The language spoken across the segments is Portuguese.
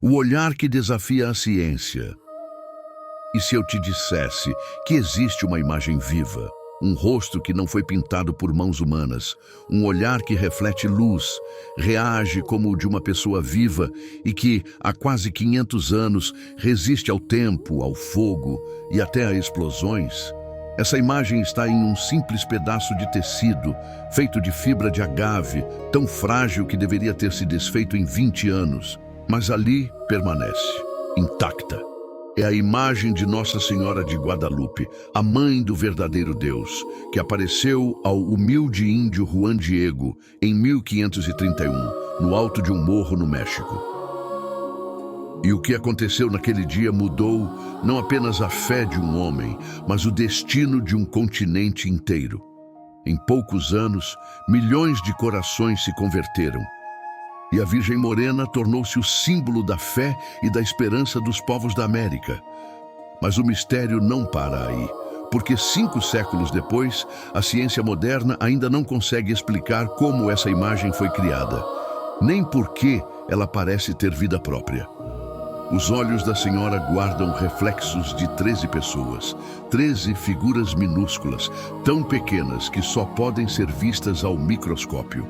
O olhar que desafia a ciência. E se eu te dissesse que existe uma imagem viva, um rosto que não foi pintado por mãos humanas, um olhar que reflete luz, reage como o de uma pessoa viva e que, há quase 500 anos, resiste ao tempo, ao fogo e até a explosões? Essa imagem está em um simples pedaço de tecido, feito de fibra de agave, tão frágil que deveria ter se desfeito em 20 anos, mas ali permanece, intacta. É a imagem de Nossa Senhora de Guadalupe, a mãe do verdadeiro Deus, que apareceu ao humilde índio Juan Diego em 1531, no alto de um morro no México. E o que aconteceu naquele dia mudou não apenas a fé de um homem, mas o destino de um continente inteiro. Em poucos anos, milhões de corações se converteram. E a Virgem Morena tornou-se o símbolo da fé e da esperança dos povos da América. Mas o mistério não para aí, porque 5 séculos depois, a ciência moderna ainda não consegue explicar como essa imagem foi criada, nem por que ela parece ter vida própria. Os olhos da Senhora guardam reflexos de 13 pessoas, 13 figuras minúsculas, tão pequenas que só podem ser vistas ao microscópio.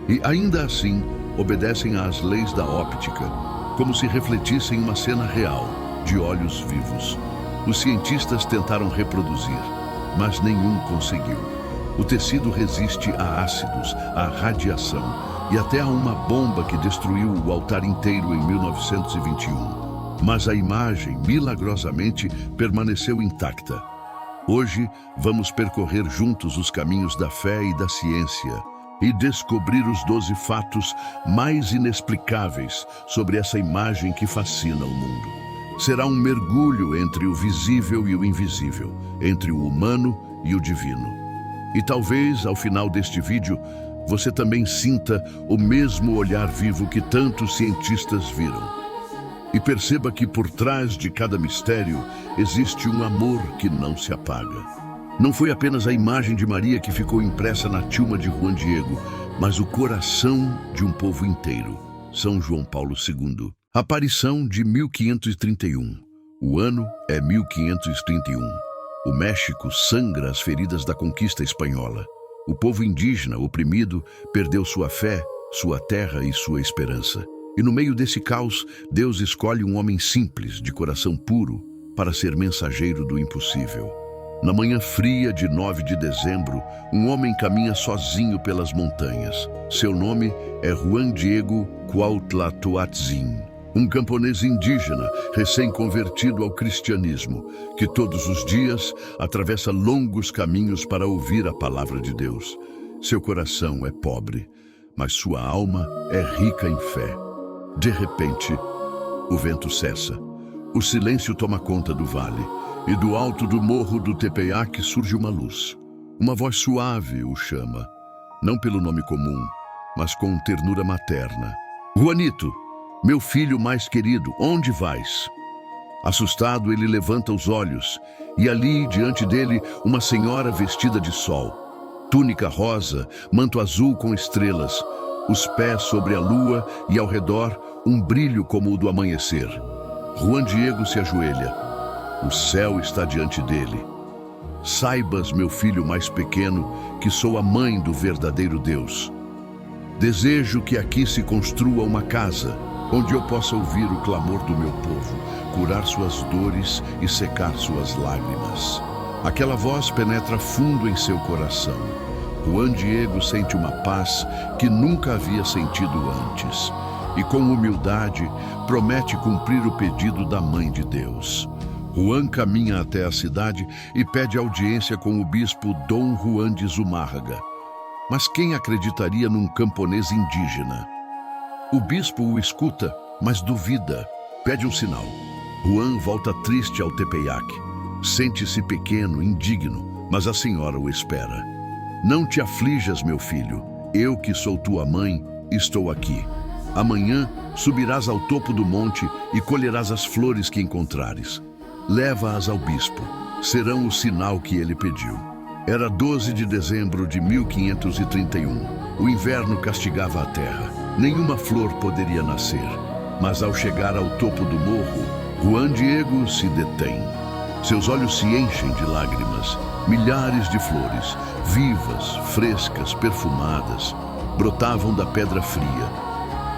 E ainda assim, obedecem às leis da óptica, como se refletissem uma cena real, de olhos vivos. Os cientistas tentaram reproduzir, mas nenhum conseguiu. O tecido resiste a ácidos, a radiação e até a uma bomba que destruiu o altar inteiro em 1921. Mas a imagem, milagrosamente, permaneceu intacta. Hoje, vamos percorrer juntos os caminhos da fé e da ciência e descobrir os 12 fatos mais inexplicáveis sobre essa imagem que fascina o mundo. Será um mergulho entre o visível e o invisível, entre o humano e o divino. E talvez, ao final deste vídeo, você também sinta o mesmo olhar vivo que tantos cientistas viram. E perceba que por trás de cada mistério existe um amor que não se apaga. Não foi apenas a imagem de Maria que ficou impressa na tilma de Juan Diego, mas o coração de um povo inteiro. São João Paulo II. Aparição de 1531. O ano é 1531. O México sangra as feridas da conquista espanhola. O povo indígena, oprimido, perdeu sua fé, sua terra e sua esperança. E no meio desse caos, Deus escolhe um homem simples, de coração puro, para ser mensageiro do impossível. Na manhã fria de 9 de dezembro, um homem caminha sozinho pelas montanhas. Seu nome é Juan Diego Cuauhtlatoatzin, um camponês indígena recém-convertido ao cristianismo, que todos os dias atravessa longos caminhos para ouvir a palavra de Deus. Seu coração é pobre, mas sua alma é rica em fé. De repente, o vento cessa. O silêncio toma conta do vale. E do alto do morro do Tepeyac surge uma luz. Uma voz suave o chama, não pelo nome comum, mas com ternura materna. Juanito, meu filho mais querido, onde vais? Assustado, ele levanta os olhos, e ali, diante dele, uma senhora vestida de sol. Túnica rosa, manto azul com estrelas, os pés sobre a lua e ao redor um brilho como o do amanhecer. Juan Diego se ajoelha. O céu está diante dele. Saibas, meu filho mais pequeno, que sou a mãe do verdadeiro Deus. Desejo que aqui se construa uma casa, onde eu possa ouvir o clamor do meu povo, curar suas dores e secar suas lágrimas. Aquela voz penetra fundo em seu coração. Juan Diego sente uma paz que nunca havia sentido antes. E com humildade, promete cumprir o pedido da Mãe de Deus. Juan caminha até a cidade e pede audiência com o bispo Dom Juan de Zumárraga. Mas quem acreditaria num camponês indígena? O bispo o escuta, mas duvida. Pede um sinal. Juan volta triste ao Tepeyac. Sente-se pequeno, indigno, mas a senhora o espera. Não te aflijas, meu filho. Eu, que sou tua mãe, estou aqui. Amanhã subirás ao topo do monte e colherás as flores que encontrares. Leva-as ao bispo. Serão o sinal que ele pediu. Era 12 de dezembro de 1531. O inverno castigava a terra. Nenhuma flor poderia nascer. Mas ao chegar ao topo do morro, Juan Diego se detém. Seus olhos se enchem de lágrimas. Milhares de flores, vivas, frescas, perfumadas, brotavam da pedra fria.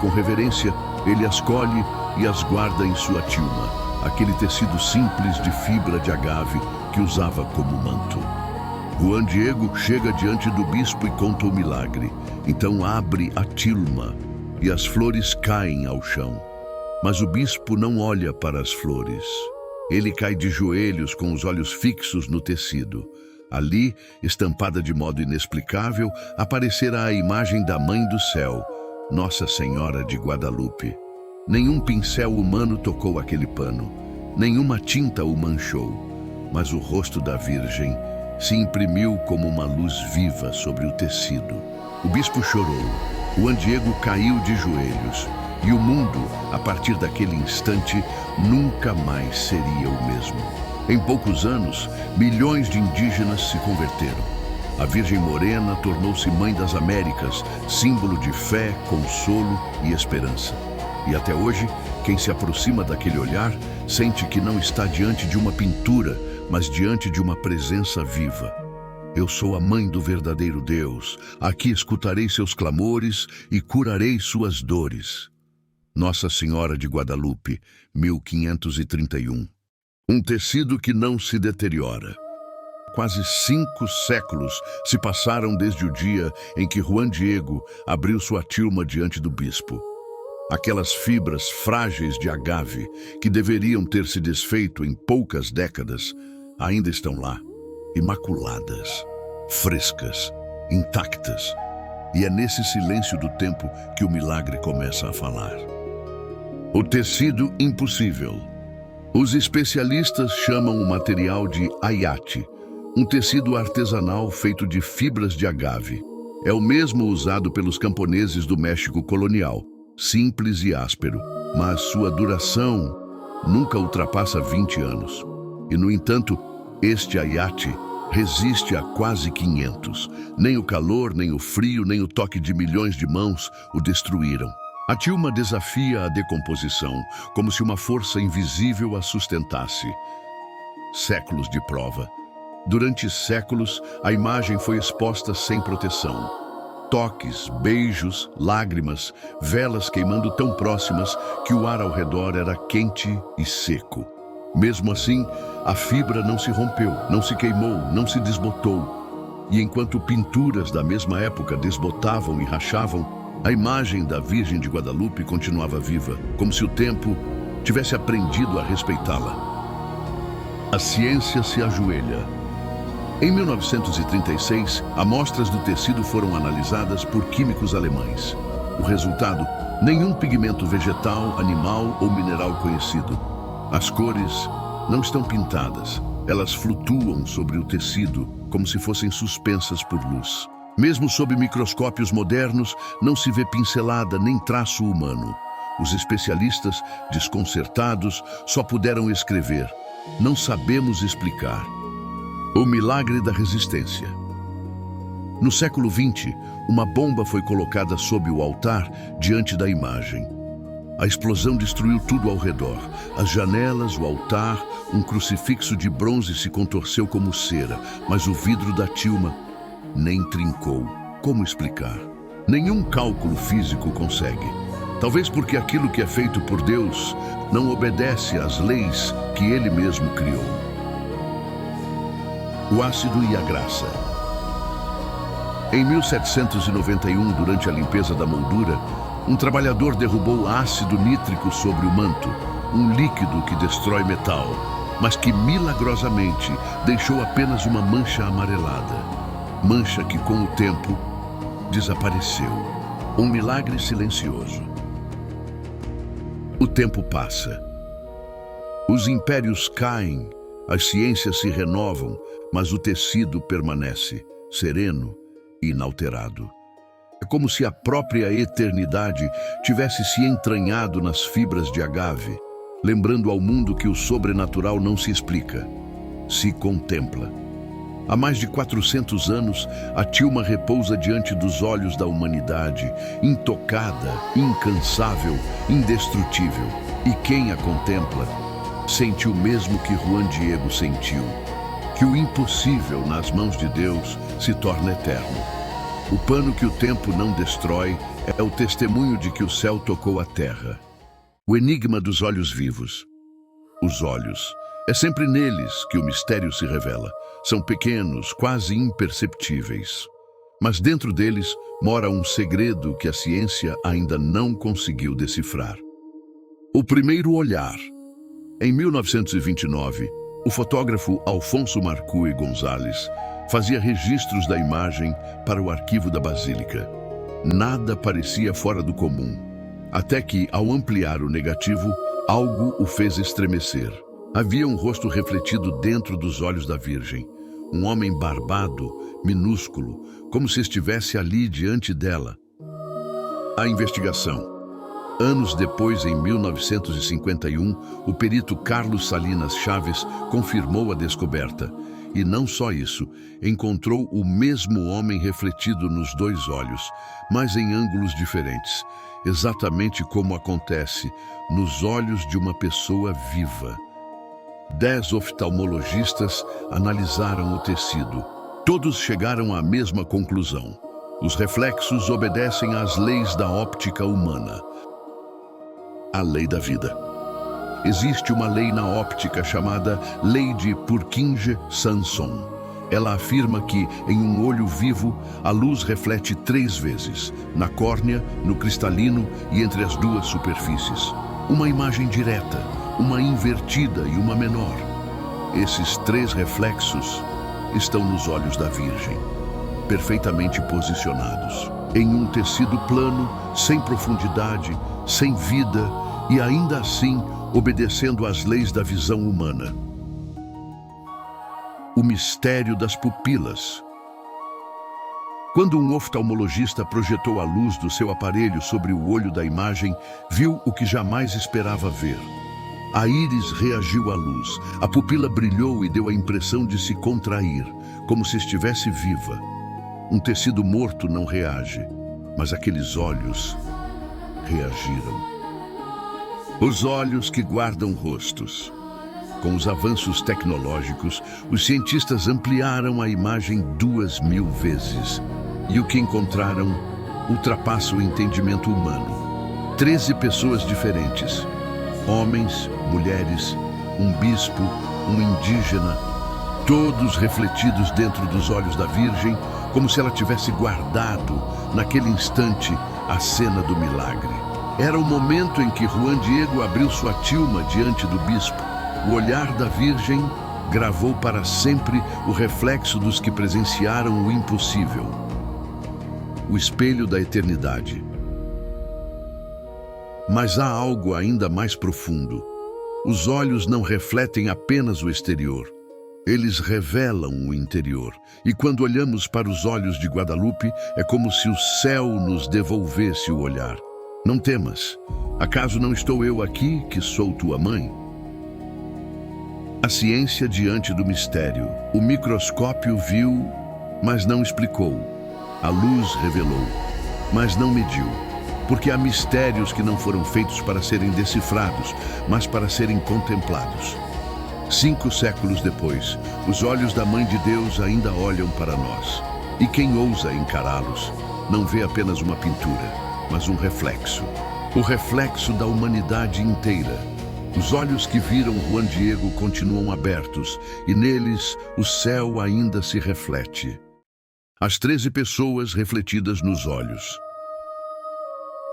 Com reverência, ele as colhe e as guarda em sua tilma, aquele tecido simples de fibra de agave que usava como manto. Juan Diego chega diante do bispo e conta o milagre. Então abre a tilma e as flores caem ao chão. Mas o bispo não olha para as flores. Ele cai de joelhos com os olhos fixos no tecido. Ali, estampada de modo inexplicável, aparecerá a imagem da Mãe do Céu, Nossa Senhora de Guadalupe. Nenhum pincel humano tocou aquele pano, nenhuma tinta o manchou, mas o rosto da Virgem se imprimiu como uma luz viva sobre o tecido. O bispo chorou, Juan Diego caiu de joelhos, e o mundo, a partir daquele instante, nunca mais seria o mesmo. Em poucos anos, milhões de indígenas se converteram. A Virgem Morena tornou-se Mãe das Américas, símbolo de fé, consolo e esperança. E até hoje, quem se aproxima daquele olhar sente que não está diante de uma pintura, mas diante de uma presença viva. Eu sou a Mãe do verdadeiro Deus. Aqui escutarei seus clamores e curarei suas dores. Nossa Senhora de Guadalupe, 1531. Um tecido que não se deteriora. Quase 5 séculos se passaram desde o dia em que Juan Diego abriu sua tilma diante do bispo. Aquelas fibras frágeis de agave, que deveriam ter se desfeito em poucas décadas, ainda estão lá, imaculadas, frescas, intactas. E é nesse silêncio do tempo que o milagre começa a falar. O tecido impossível. Os especialistas chamam o material de ayate, um tecido artesanal feito de fibras de agave. É o mesmo usado pelos camponeses do México colonial, simples e áspero, mas sua duração nunca ultrapassa 20 anos. E, no entanto, este ayate resiste a quase 500. Nem o calor, nem o frio, nem o toque de milhões de mãos o destruíram. A tilma desafia a decomposição, como se uma força invisível a sustentasse. Séculos de prova. Durante séculos, a imagem foi exposta sem proteção. Toques, beijos, lágrimas, velas queimando tão próximas que o ar ao redor era quente e seco. Mesmo assim, a fibra não se rompeu, não se queimou, não se desbotou. E enquanto pinturas da mesma época desbotavam e rachavam, a imagem da Virgem de Guadalupe continuava viva, como se o tempo tivesse aprendido a respeitá-la. A ciência se ajoelha. Em 1936, amostras do tecido foram analisadas por químicos alemães. O resultado: nenhum pigmento vegetal, animal ou mineral conhecido. As cores não estão pintadas, elas flutuam sobre o tecido como se fossem suspensas por luz. Mesmo sob microscópios modernos, não se vê pincelada nem traço humano. Os especialistas, desconcertados, só puderam escrever: não sabemos explicar. O milagre da resistência. No século XX, uma bomba foi colocada sob o altar diante da imagem. A explosão destruiu tudo ao redor. As janelas, o altar, um crucifixo de bronze se contorceu como cera, mas o vidro da tilma nem trincou. Como explicar? Nenhum cálculo físico consegue. Talvez porque aquilo que é feito por Deus não obedece às leis que Ele mesmo criou. O ácido e a graça. Em 1791, durante a limpeza da moldura, um trabalhador derrubou ácido nítrico sobre o manto, um líquido que destrói metal, mas que milagrosamente deixou apenas uma mancha amarelada. Mancha que, com o tempo, desapareceu. Um milagre silencioso. O tempo passa. Os impérios caem, as ciências se renovam, mas o tecido permanece, sereno e inalterado. É como se a própria eternidade tivesse se entranhado nas fibras de agave, lembrando ao mundo que o sobrenatural não se explica, se contempla. Há mais de 400 anos, a tilma repousa diante dos olhos da humanidade, intocada, incansável, indestrutível. E quem a contempla, sente o mesmo que Juan Diego sentiu, que o impossível nas mãos de Deus se torna eterno. O pano que o tempo não destrói é o testemunho de que o céu tocou a terra. O enigma dos olhos vivos. Os olhos. É sempre neles que o mistério se revela. São pequenos, quase imperceptíveis. Mas dentro deles mora um segredo que a ciência ainda não conseguiu decifrar. O primeiro olhar. Em 1929, o fotógrafo Alfonso Marcúi Gonzalez fazia registros da imagem para o arquivo da Basílica. Nada parecia fora do comum, até que, ao ampliar o negativo, algo o fez estremecer. Havia um rosto refletido dentro dos olhos da Virgem, um homem barbado, minúsculo, como se estivesse ali diante dela. A investigação. Anos depois, em 1951, o perito Carlos Salinas Chaves confirmou a descoberta. E não só isso, encontrou o mesmo homem refletido nos dois olhos, mas em ângulos diferentes, exatamente como acontece nos olhos de uma pessoa viva. 10 oftalmologistas analisaram o tecido. Todos chegaram à mesma conclusão. Os reflexos obedecem às leis da óptica humana. A lei da vida. Existe uma lei na óptica chamada Lei de Purkinje-Sanson. Ela afirma que, em um olho vivo, a luz reflete 3 vezes, na córnea, no cristalino e entre as duas superfícies. Uma imagem direta, uma invertida e uma menor. Esses 3 reflexos estão nos olhos da Virgem, perfeitamente posicionados, em um tecido plano, sem profundidade, sem vida e ainda assim obedecendo às leis da visão humana. O mistério das pupilas. Quando um oftalmologista projetou a luz do seu aparelho sobre o olho da imagem, viu o que jamais esperava ver. A íris reagiu à luz, a pupila brilhou e deu a impressão de se contrair, como se estivesse viva. Um tecido morto não reage, mas aqueles olhos reagiram. Os olhos que guardam rostos. Com os avanços tecnológicos, os cientistas ampliaram a imagem 2000 vezes. E o que encontraram ultrapassa o entendimento humano. 13 pessoas diferentes. Homens, mulheres, um bispo, um indígena, todos refletidos dentro dos olhos da Virgem, como se ela tivesse guardado, naquele instante, a cena do milagre. Era o momento em que Juan Diego abriu sua tilma diante do bispo. O olhar da Virgem gravou para sempre o reflexo dos que presenciaram o impossível. O espelho da eternidade. Mas há algo ainda mais profundo. Os olhos não refletem apenas o exterior. Eles revelam o interior. E quando olhamos para os olhos de Guadalupe, é como se o céu nos devolvesse o olhar. Não temas. Acaso não estou eu aqui, que sou tua mãe? A ciência diante do mistério. O microscópio viu, mas não explicou. A luz revelou, mas não mediu. Porque há mistérios que não foram feitos para serem decifrados, mas para serem contemplados. 5 séculos depois, os olhos da Mãe de Deus ainda olham para nós. E quem ousa encará-los, não vê apenas uma pintura, mas um reflexo. O reflexo da humanidade inteira. Os olhos que viram Juan Diego continuam abertos, e neles o céu ainda se reflete. As 13 pessoas refletidas nos olhos.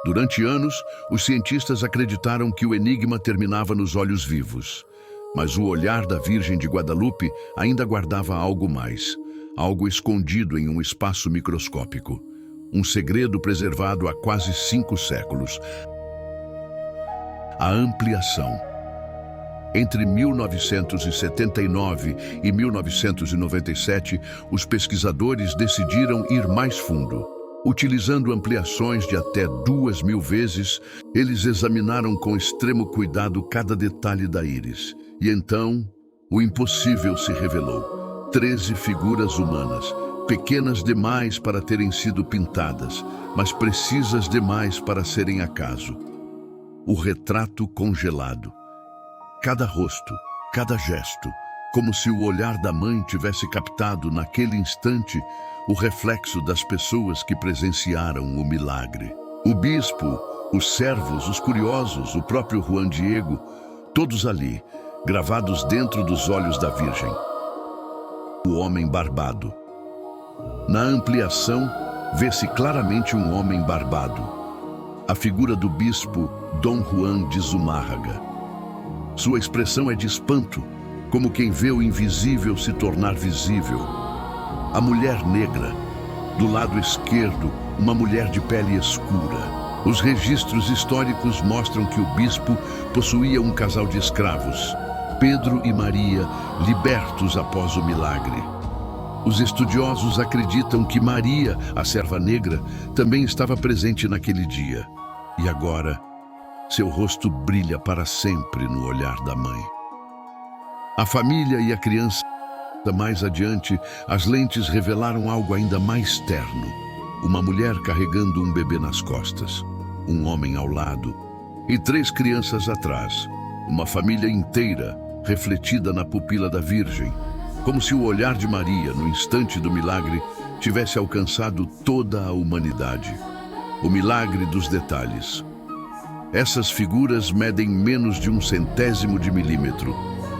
Durante anos, os cientistas acreditaram que o enigma terminava nos olhos vivos. Mas o olhar da Virgem de Guadalupe ainda guardava algo mais, algo escondido em um espaço microscópico. Um segredo preservado há quase 5 séculos. A ampliação. Entre 1979 e 1997, os pesquisadores decidiram ir mais fundo. Utilizando ampliações de até 2000 vezes, eles examinaram com extremo cuidado cada detalhe da íris. E então, o impossível se revelou. 13 figuras humanas, pequenas demais para terem sido pintadas, mas precisas demais para serem acaso. O retrato congelado. Cada rosto, cada gesto, como se o olhar da mãe tivesse captado naquele instante o reflexo das pessoas que presenciaram o milagre. O bispo, os servos, os curiosos, o próprio Juan Diego, todos ali, gravados dentro dos olhos da Virgem. O homem barbado. Na ampliação, vê-se claramente um homem barbado. A figura do bispo Dom Juan de Zumárraga. Sua expressão é de espanto, como quem vê o invisível se tornar visível. A mulher negra. Do lado esquerdo, uma mulher de pele escura. Os registros históricos mostram que o bispo possuía um casal de escravos, Pedro e Maria, libertos após o milagre. Os estudiosos acreditam que Maria, a serva negra, também estava presente naquele dia. E agora, seu rosto brilha para sempre no olhar da mãe. A família e a criança. Mais adiante, as lentes revelaram algo ainda mais terno. Uma mulher carregando um bebê nas costas, um homem ao lado e 3 crianças atrás. Uma família inteira refletida na pupila da Virgem, como se o olhar de Maria, no instante do milagre, tivesse alcançado toda a humanidade. O milagre dos detalhes. Essas figuras medem menos de 1/100º de milímetro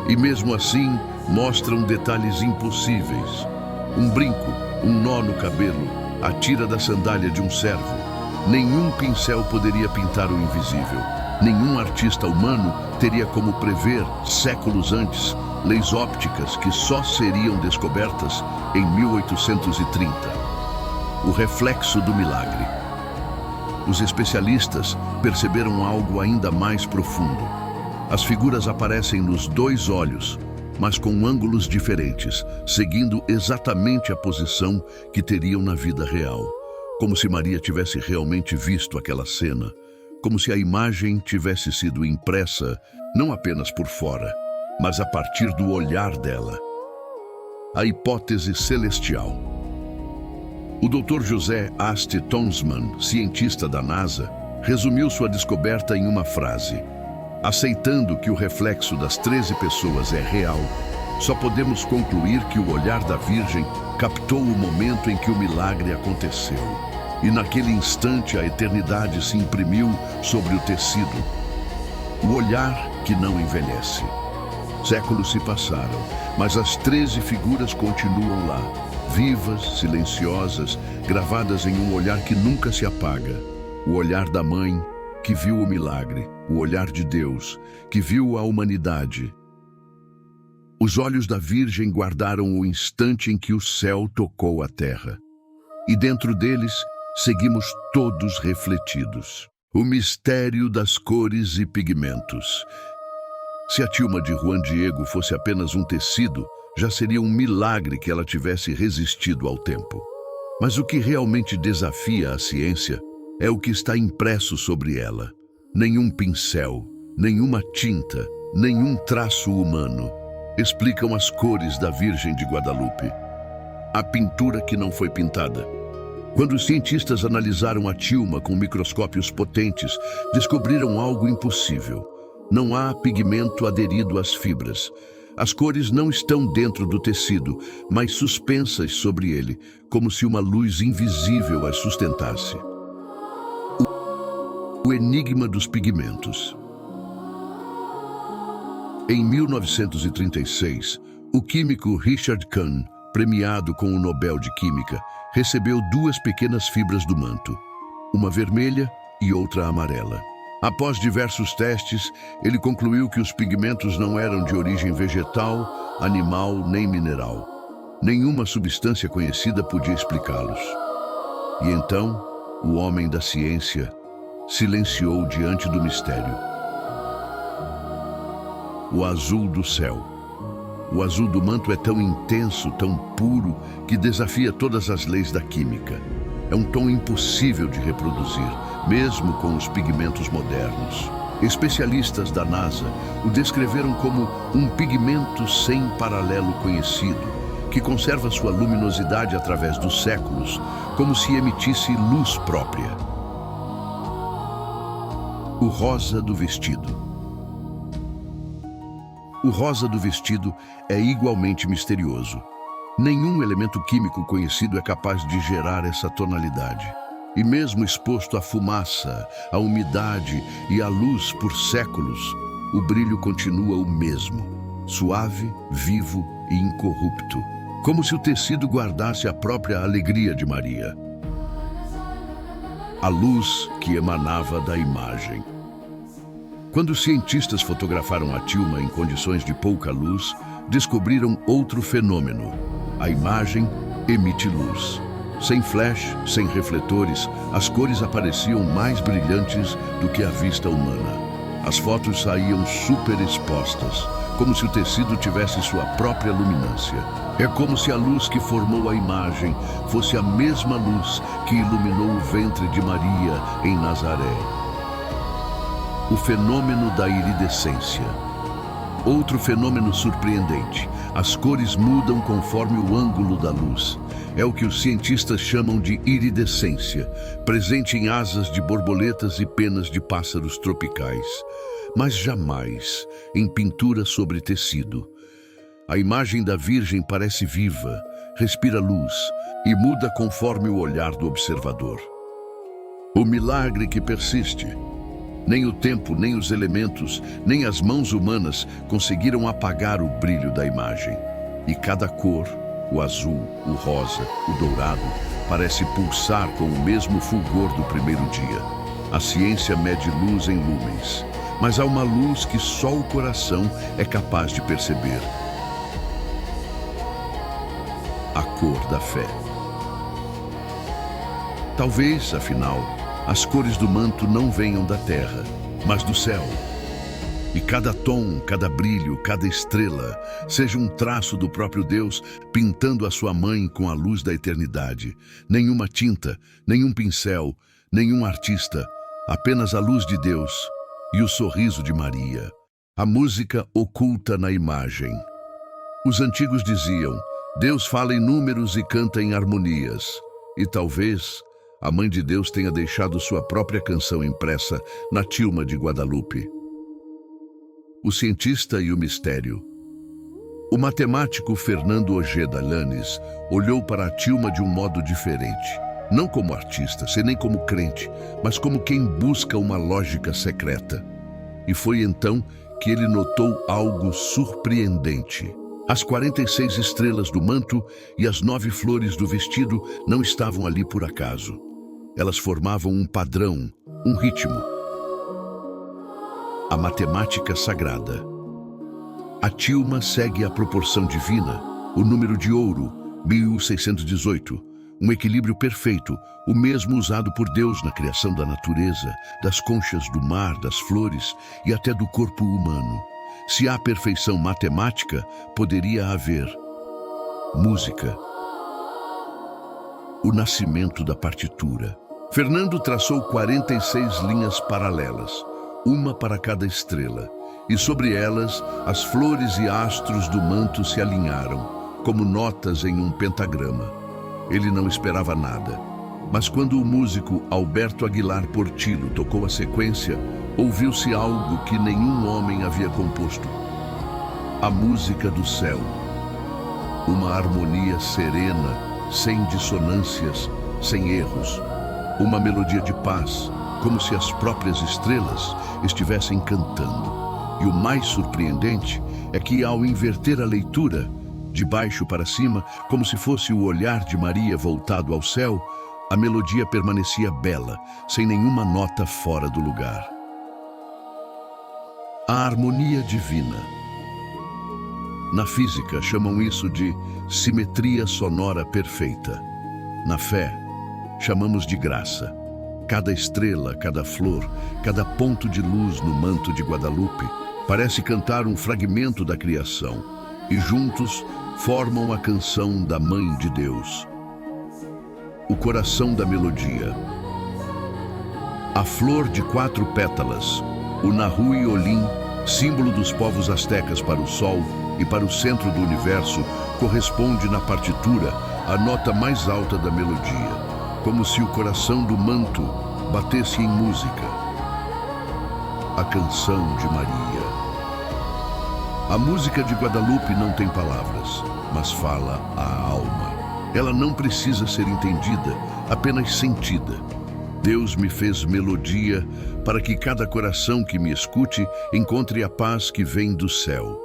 e mesmo assim mostram detalhes impossíveis. Um brinco, um nó no cabelo, a tira da sandália de um servo. Nenhum pincel poderia pintar o invisível. Nenhum artista humano teria como prever, séculos antes, leis ópticas que só seriam descobertas em 1830. O reflexo do milagre. Os especialistas perceberam algo ainda mais profundo. As figuras aparecem nos 2 olhos, mas com ângulos diferentes, seguindo exatamente a posição que teriam na vida real. Como se Maria tivesse realmente visto aquela cena, como se a imagem tivesse sido impressa não apenas por fora, mas a partir do olhar dela. A hipótese celestial. O Dr. José Asti Tonsman, cientista da NASA, resumiu sua descoberta em uma frase: aceitando que o reflexo das 13 pessoas é real, só podemos concluir que o olhar da Virgem captou o momento em que o milagre aconteceu. E naquele instante a eternidade se imprimiu sobre o tecido. O olhar que não envelhece. Séculos se passaram, mas as 13 figuras continuam lá, vivas, silenciosas, gravadas em um olhar que nunca se apaga. O olhar da mãe, que viu o milagre, o olhar de Deus, que viu a humanidade. Os olhos da Virgem guardaram o instante em que o céu tocou a terra. E dentro deles, seguimos todos refletidos. O mistério das cores e pigmentos. Se a tilma de Juan Diego fosse apenas um tecido, já seria um milagre que ela tivesse resistido ao tempo. Mas o que realmente desafia a ciência é o que está impresso sobre ela. Nenhum pincel, nenhuma tinta, nenhum traço humano explicam as cores da Virgem de Guadalupe. A pintura que não foi pintada. Quando os cientistas analisaram a tilma com microscópios potentes, descobriram algo impossível. Não há pigmento aderido às fibras. As cores não estão dentro do tecido, mas suspensas sobre ele, como se uma luz invisível as sustentasse. O enigma dos pigmentos. Em 1936, o químico Richard Kahn, premiado com o Nobel de Química, recebeu 2 pequenas fibras do manto, uma vermelha e outra amarela. Após diversos testes, ele concluiu que os pigmentos não eram de origem vegetal, animal nem mineral. Nenhuma substância conhecida podia explicá-los. E então, o homem da ciência silenciou diante do mistério. O azul do céu. O azul do manto é tão intenso, tão puro, que desafia todas as leis da química. É um tom impossível de reproduzir, mesmo com os pigmentos modernos. Especialistas da NASA o descreveram como um pigmento sem paralelo conhecido, que conserva sua luminosidade através dos séculos, como se emitisse luz própria. O rosa do vestido. O rosa do vestido é igualmente misterioso. Nenhum elemento químico conhecido é capaz de gerar essa tonalidade. E mesmo exposto à fumaça, à umidade e à luz por séculos, o brilho continua o mesmo, suave, vivo e incorrupto, como se o tecido guardasse a própria alegria de Maria. A luz que emanava da imagem. Quando os cientistas fotografaram a tilma em condições de pouca luz, descobriram outro fenômeno. A imagem emite luz. Sem flash, sem refletores, as cores apareciam mais brilhantes do que a vista humana. As fotos saíam super expostas, como se o tecido tivesse sua própria luminância. É como se a luz que formou a imagem fosse a mesma luz que iluminou o ventre de Maria em Nazaré. O fenômeno da iridescência. Outro fenômeno surpreendente. As cores mudam conforme o ângulo da luz. É o que os cientistas chamam de iridescência, presente em asas de borboletas e penas de pássaros tropicais, mas jamais em pintura sobre tecido. A imagem da Virgem parece viva, respira luz e muda conforme o olhar do observador. O milagre que persiste. Nem o tempo, nem os elementos, nem as mãos humanas conseguiram apagar o brilho da imagem. E cada cor, o azul, o rosa, o dourado, parece pulsar com o mesmo fulgor do primeiro dia. A ciência mede luz em lumens, mas há uma luz que só o coração é capaz de perceber. A cor da fé. Talvez, afinal, as cores do manto não venham da terra, mas do céu. E cada tom, cada brilho, cada estrela seja um traço do próprio Deus pintando a sua mãe com a luz da eternidade. Nenhuma tinta, nenhum pincel, nenhum artista, apenas a luz de Deus e o sorriso de Maria. A música oculta na imagem. Os antigos diziam: Deus fala em números e canta em harmonias. E talvez a Mãe de Deus tenha deixado sua própria canção impressa na tilma de Guadalupe. O cientista e o mistério. O matemático Fernando Ojeda Llanes olhou para a tilma de um modo diferente. Não como artista, sem nem como crente, mas como quem busca uma lógica secreta. E foi então que ele notou algo surpreendente. As 46 estrelas do manto e as 9 flores do vestido não estavam ali por acaso. Elas formavam um padrão, um ritmo. A matemática sagrada. A tilma segue a proporção divina, o número de ouro, 1618, um equilíbrio perfeito, o mesmo usado por Deus na criação da natureza, das conchas do mar, das flores e até do corpo humano. Se há perfeição matemática, poderia haver música. O nascimento da partitura. Fernando traçou 46 linhas paralelas, uma para cada estrela, e sobre elas as flores e astros do manto se alinharam, como notas em um pentagrama. Ele não esperava nada, mas quando o músico Alberto Aguilar Portillo tocou a sequência, ouviu-se algo que nenhum homem havia composto. A música do céu. Uma harmonia serena, sem dissonâncias, sem erros. Uma melodia de paz, como se as próprias estrelas estivessem cantando. E o mais surpreendente é que, ao inverter a leitura, de baixo para cima, como se fosse o olhar de Maria voltado ao céu, a melodia permanecia bela, sem nenhuma nota fora do lugar. A harmonia divina. Na física, chamam isso de simetria sonora perfeita. Na fé, chamamos de graça. Cada estrela, cada flor, cada ponto de luz no manto de Guadalupe parece cantar um fragmento da criação e juntos formam a canção da Mãe de Deus. O coração da melodia. A flor de 4 pétalas, o Nahui Olim, símbolo dos povos astecas para o Sol e para o centro do universo, corresponde na partitura à nota mais alta da melodia, como se o coração do manto batesse em música. A canção de Maria. A música de Guadalupe não tem palavras, mas fala à alma. Ela não precisa ser entendida, apenas sentida. Deus me fez melodia para que cada coração que me escute encontre a paz que vem do céu.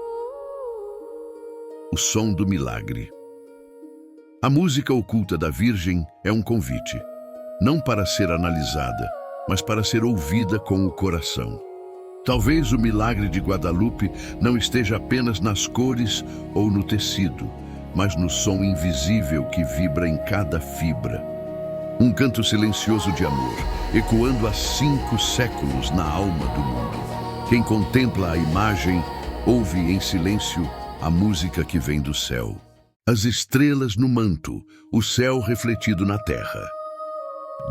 O som do milagre. A música oculta da Virgem é um convite, não para ser analisada, mas para ser ouvida com o coração. Talvez o milagre de Guadalupe não esteja apenas nas cores ou no tecido, mas no som invisível que vibra em cada fibra. Um canto silencioso de amor, ecoando há 5 séculos na alma do mundo. Quem contempla a imagem, ouve em silêncio a música que vem do céu. As estrelas no manto, o céu refletido na terra.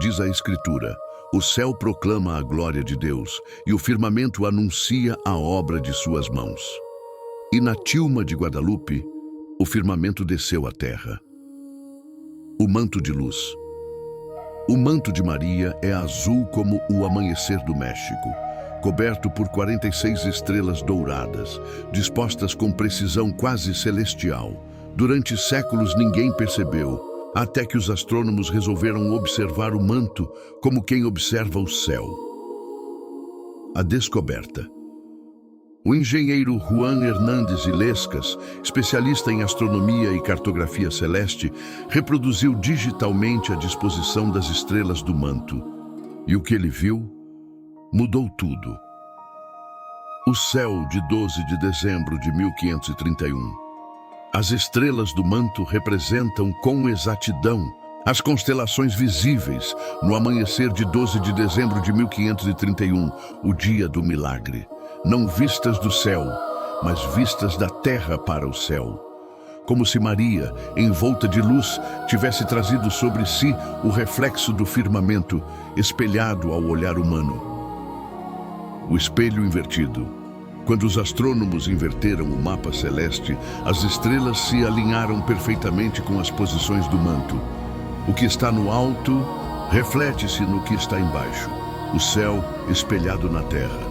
Diz a Escritura: o céu proclama a glória de Deus e o firmamento anuncia a obra de suas mãos. E na tilma de Guadalupe, o firmamento desceu à terra. O manto de luz. O manto de Maria é azul como o amanhecer do México, coberto por 46 estrelas douradas, dispostas com precisão quase celestial. Durante séculos ninguém percebeu, até que os astrônomos resolveram observar o manto como quem observa o céu. A descoberta. O engenheiro Juan Hernández Illescas, especialista em astronomia e cartografia celeste, reproduziu digitalmente a disposição das estrelas do manto. E o que ele viu mudou tudo. O céu de 12 de dezembro de 1531. As estrelas do manto representam com exatidão as constelações visíveis no amanhecer de 12 de dezembro de 1531, o dia do milagre. Não vistas do céu, mas vistas da terra para o céu. Como se Maria, envolta de luz, tivesse trazido sobre si o reflexo do firmamento, espelhado ao olhar humano. O espelho invertido. Quando os astrônomos inverteram o mapa celeste, as estrelas se alinharam perfeitamente com as posições do manto. O que está no alto reflete-se no que está embaixo, o céu espelhado na terra.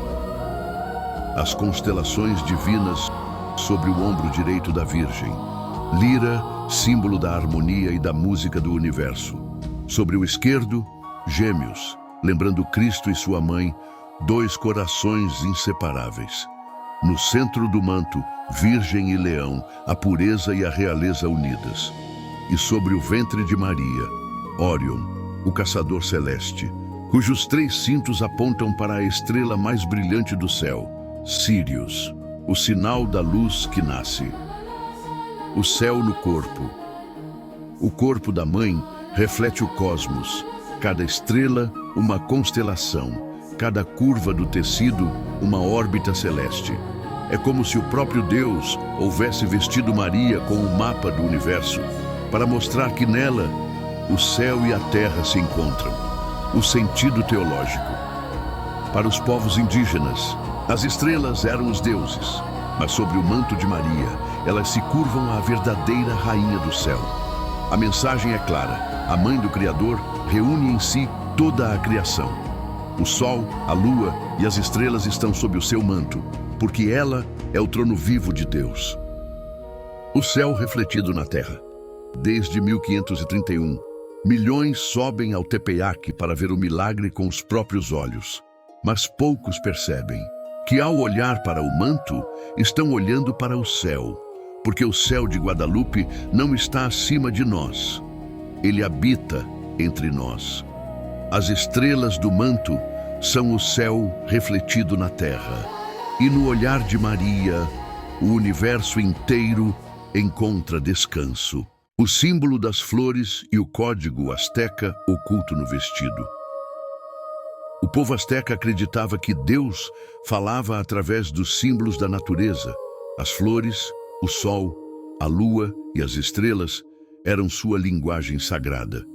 As constelações divinas sobre o ombro direito da Virgem. Lira, símbolo da harmonia e da música do universo. Sobre o esquerdo, Gêmeos, lembrando Cristo e sua mãe, 2 corações inseparáveis. No centro do manto, Virgem e Leão, a pureza e a realeza unidas. E sobre o ventre de Maria, Órion, o caçador celeste, cujos 3 cintos apontam para a estrela mais brilhante do céu, Sírius, o sinal da luz que nasce. O céu no corpo. O corpo da mãe reflete o cosmos, cada estrela uma constelação, cada curva do tecido uma órbita celeste. É como se o próprio Deus houvesse vestido Maria com o mapa do universo, para mostrar que nela o céu e a terra se encontram. O sentido teológico. Para os povos indígenas, as estrelas eram os deuses, mas sobre o manto de Maria, elas se curvam à verdadeira rainha do céu. A mensagem é clara: a mãe do Criador reúne em si toda a criação. O sol, a lua e as estrelas estão sob o seu manto, porque ela é o trono vivo de Deus. O céu refletido na terra. Desde 1531, milhões sobem ao Tepeyac para ver o milagre com os próprios olhos, mas poucos percebem que, ao olhar para o manto, estão olhando para o céu, porque o céu de Guadalupe não está acima de nós. Ele habita entre nós. As estrelas do manto são o céu refletido na terra. E no olhar de Maria, o universo inteiro encontra descanso. O símbolo das flores e o código asteca oculto no vestido. O povo asteca acreditava que Deus falava através dos símbolos da natureza. As flores, o sol, a lua e as estrelas eram sua linguagem sagrada.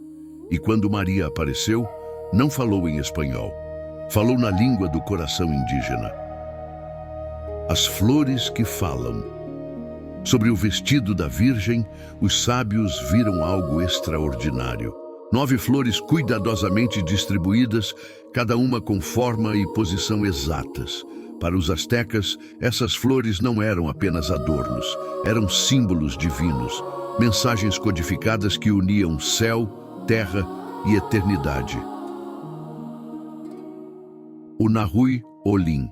E quando Maria apareceu, não falou em espanhol. Falou na língua do coração indígena. As flores que falam. Sobre o vestido da Virgem, os sábios viram algo extraordinário. 9 flores cuidadosamente distribuídas, cada uma com forma e posição exatas. Para os astecas, essas flores não eram apenas adornos, eram símbolos divinos, mensagens codificadas que uniam céu, terra e eternidade. O Nahui Olim.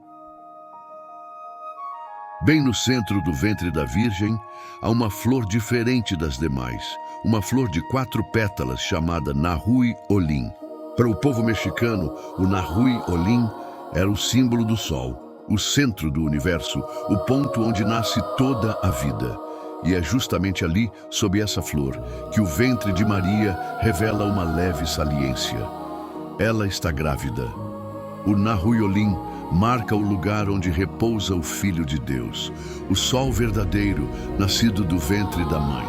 Bem no centro do ventre da Virgem, há uma flor diferente das demais, uma flor de 4 pétalas chamada Nahui Olim. Para o povo mexicano, o Nahui Olim era o símbolo do Sol, o centro do universo, o ponto onde nasce toda a vida. E é justamente ali, sob essa flor, que o ventre de Maria revela uma leve saliência. Ela está grávida. O Nahui Olim marca o lugar onde repousa o Filho de Deus, o Sol verdadeiro, nascido do ventre da mãe.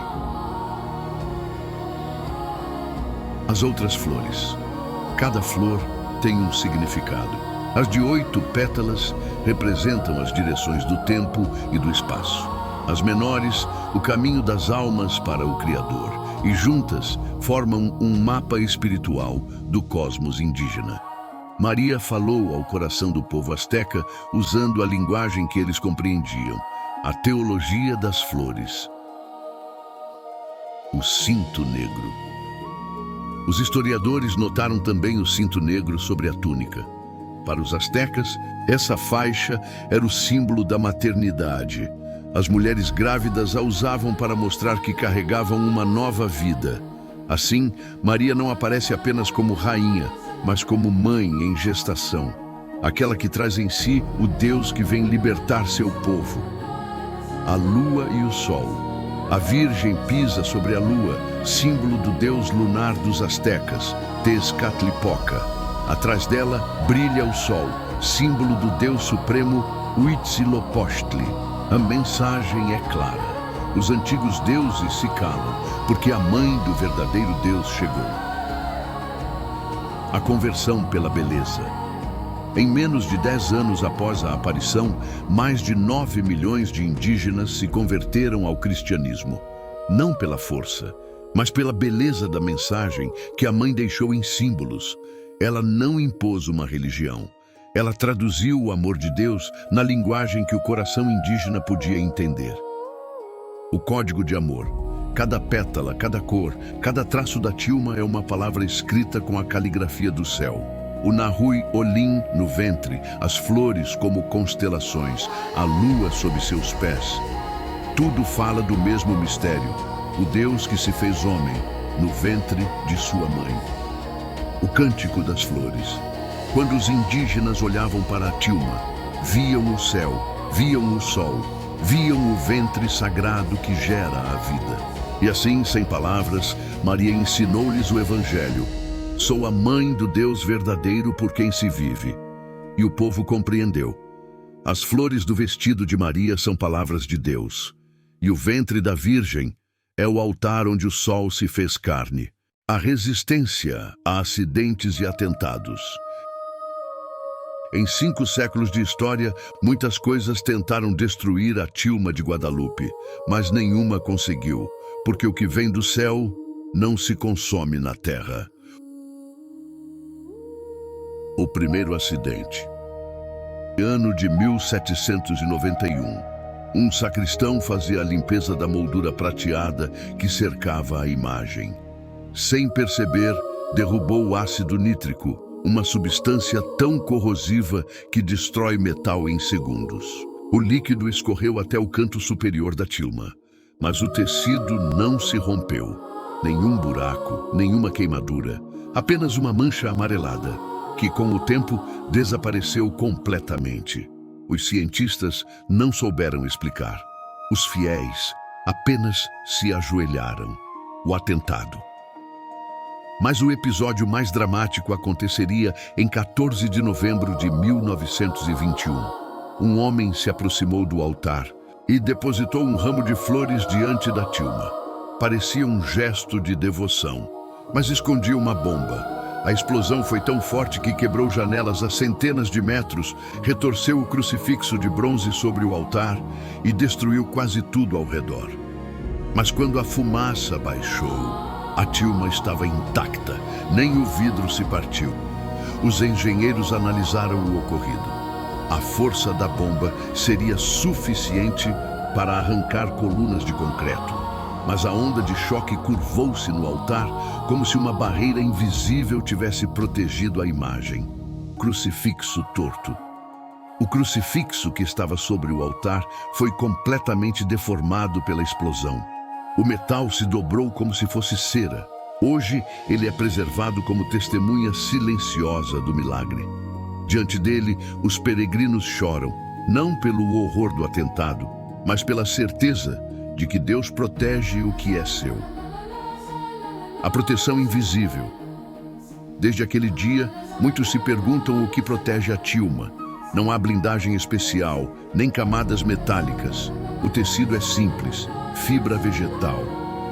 As outras flores. Cada flor tem um significado. As de 8 pétalas representam as direções do tempo e do espaço. As menores, o caminho das almas para o Criador. E juntas formam um mapa espiritual do cosmos indígena. Maria falou ao coração do povo asteca usando a linguagem que eles compreendiam, a teologia das flores. O cinto negro. Os historiadores notaram também o cinto negro sobre a túnica. Para os astecas, essa faixa era o símbolo da maternidade. As mulheres grávidas a usavam para mostrar que carregavam uma nova vida. Assim, Maria não aparece apenas como rainha, mas como mãe em gestação, aquela que traz em si o Deus que vem libertar seu povo. A lua e o sol. A Virgem pisa sobre a lua, símbolo do deus lunar dos astecas, Tezcatlipoca. Atrás dela brilha o sol, símbolo do deus supremo Huitzilopochtli. A mensagem é clara. Os antigos deuses se calam, porque a mãe do verdadeiro Deus chegou. A conversão pela beleza. Em menos de 10 anos após a aparição, mais de 9 milhões de indígenas se converteram ao cristianismo. Não pela força, mas pela beleza da mensagem que a mãe deixou em símbolos. Ela não impôs uma religião. Ela traduziu o amor de Deus na linguagem que o coração indígena podia entender. O código de amor. Cada pétala, cada cor, cada traço da tilma é uma palavra escrita com a caligrafia do céu. O Nahui Olim no ventre, as flores como constelações, a lua sob seus pés. Tudo fala do mesmo mistério, o Deus que se fez homem no ventre de sua mãe. O cântico das flores. Quando os indígenas olhavam para a tilma, viam o céu, viam o sol, viam o ventre sagrado que gera a vida. E assim, sem palavras, Maria ensinou-lhes o Evangelho. Sou a mãe do Deus verdadeiro por quem se vive. E o povo compreendeu. As flores do vestido de Maria são palavras de Deus. E o ventre da Virgem é o altar onde o sol se fez carne. A resistência a acidentes e atentados. Em 5 séculos de história, muitas coisas tentaram destruir a tilma de Guadalupe, mas nenhuma conseguiu, porque o que vem do céu não se consome na terra. O primeiro acidente. Ano de 1791. Um sacristão fazia a limpeza da moldura prateada que cercava a imagem. Sem perceber, derrubou o ácido nítrico, uma substância tão corrosiva que destrói metal em segundos. O líquido escorreu até o canto superior da tilma, mas o tecido não se rompeu. Nenhum buraco, nenhuma queimadura, apenas uma mancha amarelada, que com o tempo desapareceu completamente. Os cientistas não souberam explicar. Os fiéis apenas se ajoelharam. O atentado. Mas o episódio mais dramático aconteceria em 14 de novembro de 1921. Um homem se aproximou do altar e depositou um ramo de flores diante da tilma. Parecia um gesto de devoção, mas escondia uma bomba. A explosão foi tão forte que quebrou janelas a centenas de metros, retorceu o crucifixo de bronze sobre o altar e destruiu quase tudo ao redor. Mas quando a fumaça baixou, a tilma estava intacta, nem o vidro se partiu. Os engenheiros analisaram o ocorrido. A força da bomba seria suficiente para arrancar colunas de concreto, mas a onda de choque curvou-se no altar como se uma barreira invisível tivesse protegido a imagem. Crucifixo torto. O crucifixo que estava sobre o altar foi completamente deformado pela explosão. O metal se dobrou como se fosse cera. Hoje, ele é preservado como testemunha silenciosa do milagre. Diante dele, os peregrinos choram, não pelo horror do atentado, mas pela certeza de que Deus protege o que é seu. A proteção invisível. Desde aquele dia, muitos se perguntam o que protege a tilma. Não há blindagem especial, nem camadas metálicas. O tecido é simples, fibra vegetal.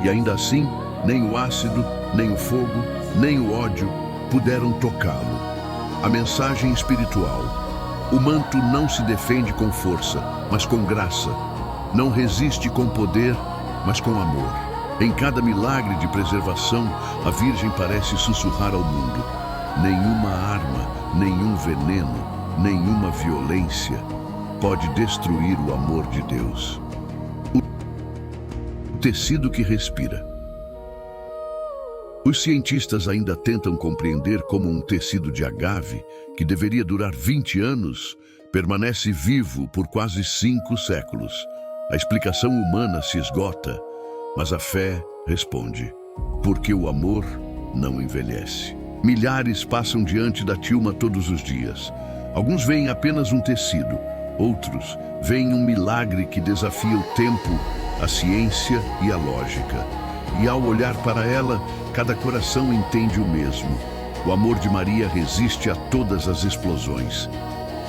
E ainda assim, nem o ácido, nem o fogo, nem o ódio puderam tocá-lo. A mensagem espiritual. O manto não se defende com força, mas com graça. Não resiste com poder, mas com amor. Em cada milagre de preservação, a Virgem parece sussurrar ao mundo: nenhuma arma, nenhum veneno, nenhuma violência pode destruir o amor de Deus. O tecido que respira. Os cientistas ainda tentam compreender como um tecido de agave, que deveria durar 20 anos, permanece vivo por quase 5 séculos. A explicação humana se esgota, mas a fé responde, porque o amor não envelhece. Milhares passam diante da tilma todos os dias. Alguns veem apenas um tecido, outros veem um milagre que desafia o tempo, a ciência e a lógica. E ao olhar para ela, cada coração entende o mesmo. O amor de Maria resiste a todas as explosões.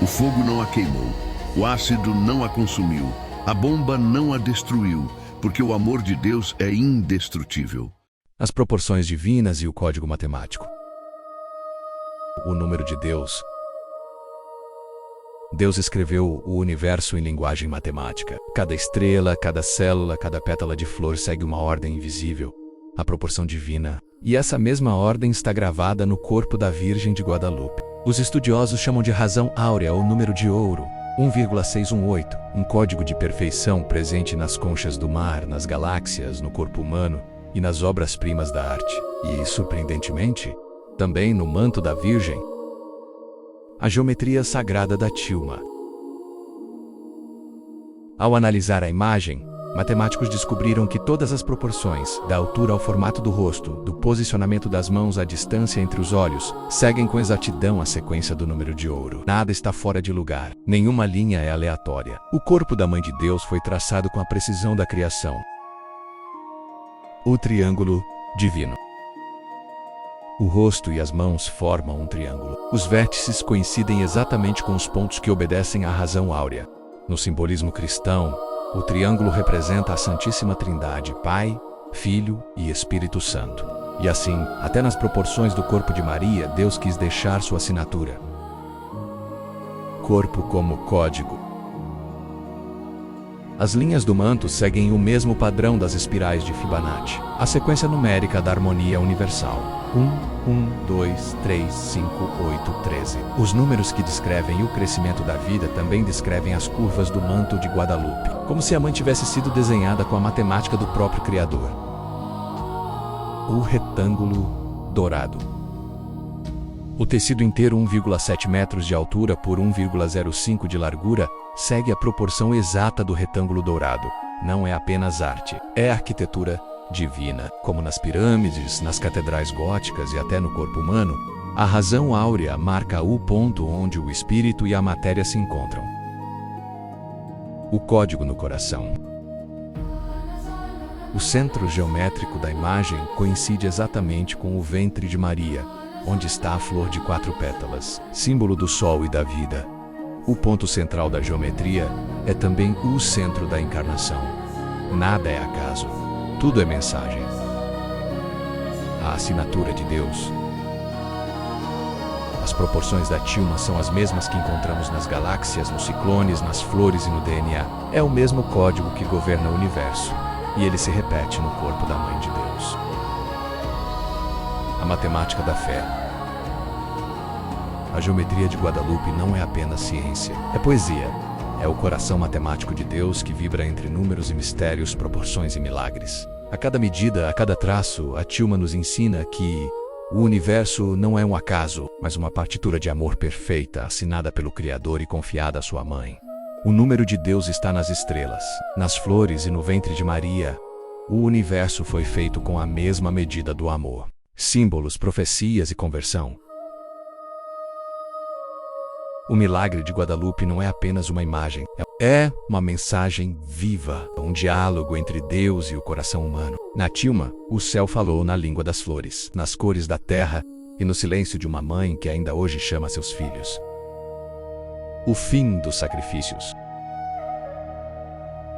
O fogo não a queimou, o ácido não a consumiu, a bomba não a destruiu, porque o amor de Deus é indestrutível. As proporções divinas e o código matemático. O número de Deus. Deus escreveu o universo em linguagem matemática. Cada estrela, cada célula, cada pétala de flor segue uma ordem invisível, a proporção divina. E essa mesma ordem está gravada no corpo da Virgem de Guadalupe. Os estudiosos chamam de razão áurea ou número de ouro, 1,618, um código de perfeição presente nas conchas do mar, nas galáxias, no corpo humano e nas obras-primas da arte. E, surpreendentemente, também no manto da Virgem, a geometria sagrada da tilma. Ao analisar a imagem, matemáticos descobriram que todas as proporções, da altura ao formato do rosto, do posicionamento das mãos à distância entre os olhos, seguem com exatidão a sequência do número de ouro. Nada está fora de lugar, nenhuma linha é aleatória. O corpo da Mãe de Deus foi traçado com a precisão da criação. O triângulo divino. O rosto e as mãos formam um triângulo. Os vértices coincidem exatamente com os pontos que obedecem à razão áurea. No simbolismo cristão, o triângulo representa a Santíssima Trindade, Pai, Filho e Espírito Santo. E assim, até nas proporções do corpo de Maria, Deus quis deixar sua assinatura. Corpo como código. As linhas do manto seguem o mesmo padrão das espirais de Fibonacci, a sequência numérica da harmonia universal. 1, 2, 3, 5, 8, 13. Os números que descrevem o crescimento da vida também descrevem as curvas do manto de Guadalupe, como se a mãe tivesse sido desenhada com a matemática do próprio Criador. O retângulo dourado. O tecido inteiro, 1,7 metros de altura por 1,05 de largura, segue a proporção exata do retângulo dourado. Não é apenas arte, é arquitetura divina. Como nas pirâmides, nas catedrais góticas e até no corpo humano, a razão áurea marca o ponto onde o espírito e a matéria se encontram. O código no coração. O centro geométrico da imagem coincide exatamente com o ventre de Maria, onde está a flor de 4 pétalas, símbolo do sol e da vida. O ponto central da geometria é também o centro da encarnação. Nada é acaso, tudo é mensagem. A assinatura de Deus. As proporções da tilma são as mesmas que encontramos nas galáxias, nos ciclones, nas flores e no DNA. É o mesmo código que governa o universo, e ele se repete no corpo da Mãe de Deus. A matemática da fé. A geometria de Guadalupe não é apenas ciência, é poesia. É o coração matemático de Deus que vibra entre números e mistérios, proporções e milagres. A cada medida, a cada traço, a tilma nos ensina que o universo não é um acaso, mas uma partitura de amor perfeita, assinada pelo Criador e confiada à sua mãe. O número de Deus está nas estrelas, nas flores e no ventre de Maria. O universo foi feito com a mesma medida do amor. Símbolos, profecias e conversão. O milagre de Guadalupe não é apenas uma imagem, é uma mensagem viva, um diálogo entre Deus e o coração humano. Na tilma, o céu falou na língua das flores, nas cores da terra e no silêncio de uma mãe que ainda hoje chama seus filhos. O fim dos sacrifícios.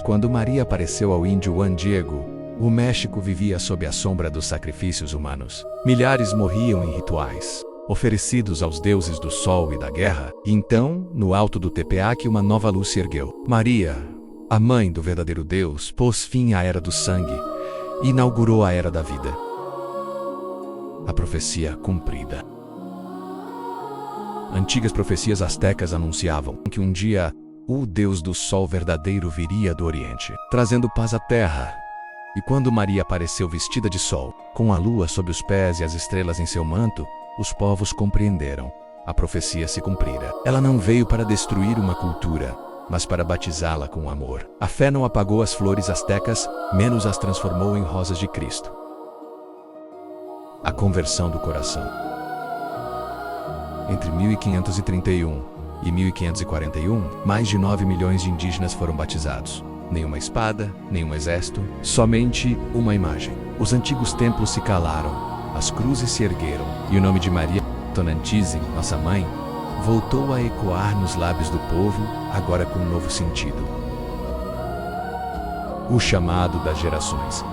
Quando Maria apareceu ao índio Juan Diego, o México vivia sob a sombra dos sacrifícios humanos. Milhares morriam em rituais oferecidos aos deuses do sol e da guerra, e então, no alto do Tepeac, uma nova luz se ergueu. Maria, a mãe do verdadeiro Deus, pôs fim à era do sangue e inaugurou a era da vida. A profecia cumprida. Antigas profecias astecas anunciavam que um dia o Deus do sol verdadeiro viria do Oriente, trazendo paz à terra. E quando Maria apareceu vestida de sol, com a lua sob os pés e as estrelas em seu manto, os povos compreenderam. A profecia se cumprira. Ela não veio para destruir uma cultura, mas para batizá-la com amor. A fé não apagou as flores astecas, menos as transformou em rosas de Cristo. A conversão do coração. Entre 1531 e 1541, mais de 9 milhões de indígenas foram batizados. Nenhuma espada, nenhum exército, somente uma imagem. Os antigos templos se calaram. As cruzes se ergueram, e o nome de Maria Tonantzin, nossa mãe, voltou a ecoar nos lábios do povo, agora com um novo sentido. O chamado das gerações.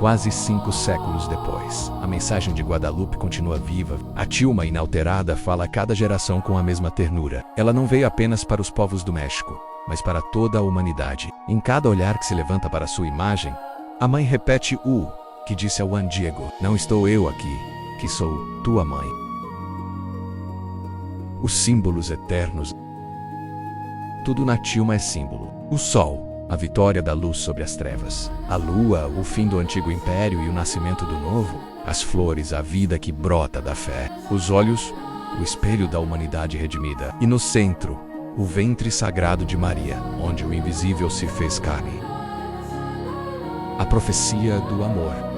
Quase 5 séculos depois, a mensagem de Guadalupe continua viva. A tilma inalterada fala a cada geração com a mesma ternura. Ela não veio apenas para os povos do México, mas para toda a humanidade. Em cada olhar que se levanta para sua imagem, a mãe repete o que disse a Juan Diego: não estou eu aqui, que sou tua mãe. Os símbolos eternos. Tudo na tilma é símbolo. O sol, a vitória da luz sobre as trevas. A lua, o fim do antigo império e o nascimento do novo. As flores, a vida que brota da fé. Os olhos, o espelho da humanidade redimida. E no centro, o ventre sagrado de Maria, onde o invisível se fez carne. A profecia do amor.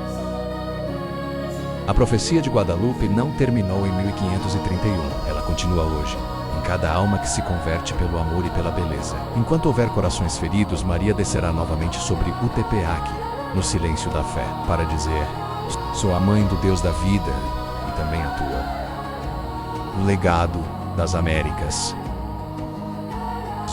A profecia de Guadalupe não terminou em 1531, ela continua hoje, em cada alma que se converte pelo amor e pela beleza. Enquanto houver corações feridos, Maria descerá novamente sobre o Tepeac, no silêncio da fé, para dizer: sou a mãe do Deus da vida e também a tua. O legado das Américas.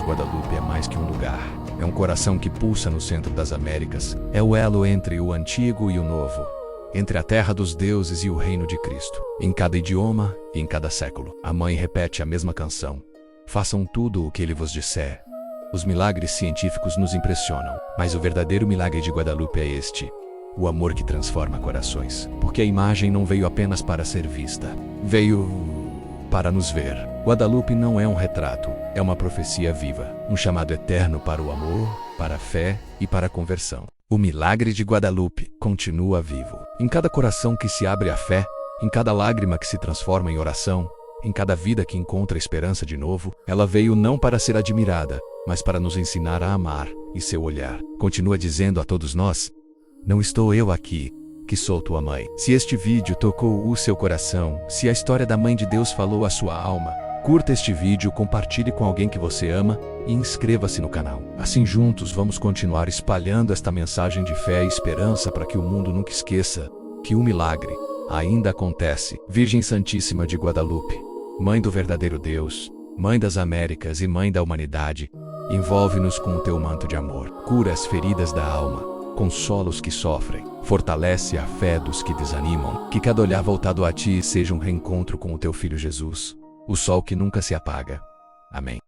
Guadalupe é mais que um lugar, é um coração que pulsa no centro das Américas, é o elo entre o antigo e o novo, entre a terra dos deuses e o reino de Cristo. Em cada idioma e em cada século, a mãe repete a mesma canção: façam tudo o que ele vos disser. Os milagres científicos nos impressionam, mas o verdadeiro milagre de Guadalupe é este: o amor que transforma corações. Porque a imagem não veio apenas para ser vista, veio para nos ver. Guadalupe não é um retrato, é uma profecia viva, um chamado eterno para o amor, para a fé e para a conversão. O milagre de Guadalupe continua vivo. Em cada coração que se abre à fé, em cada lágrima que se transforma em oração, em cada vida que encontra esperança de novo, ela veio não para ser admirada, mas para nos ensinar a amar, e seu olhar continua dizendo a todos nós: não estou eu aqui, que sou tua mãe. Se este vídeo tocou o seu coração, se a história da Mãe de Deus falou a sua alma, curta este vídeo, compartilhe com alguém que você ama e inscreva-se no canal. Assim juntos vamos continuar espalhando esta mensagem de fé e esperança para que o mundo nunca esqueça que o milagre ainda acontece. Virgem Santíssima de Guadalupe, Mãe do verdadeiro Deus, Mãe das Américas e Mãe da humanidade, envolve-nos com o teu manto de amor. Cura as feridas da alma, consola os que sofrem, fortalece a fé dos que desanimam, que cada olhar voltado a ti seja um reencontro com o teu Filho Jesus, o sol que nunca se apaga. Amém.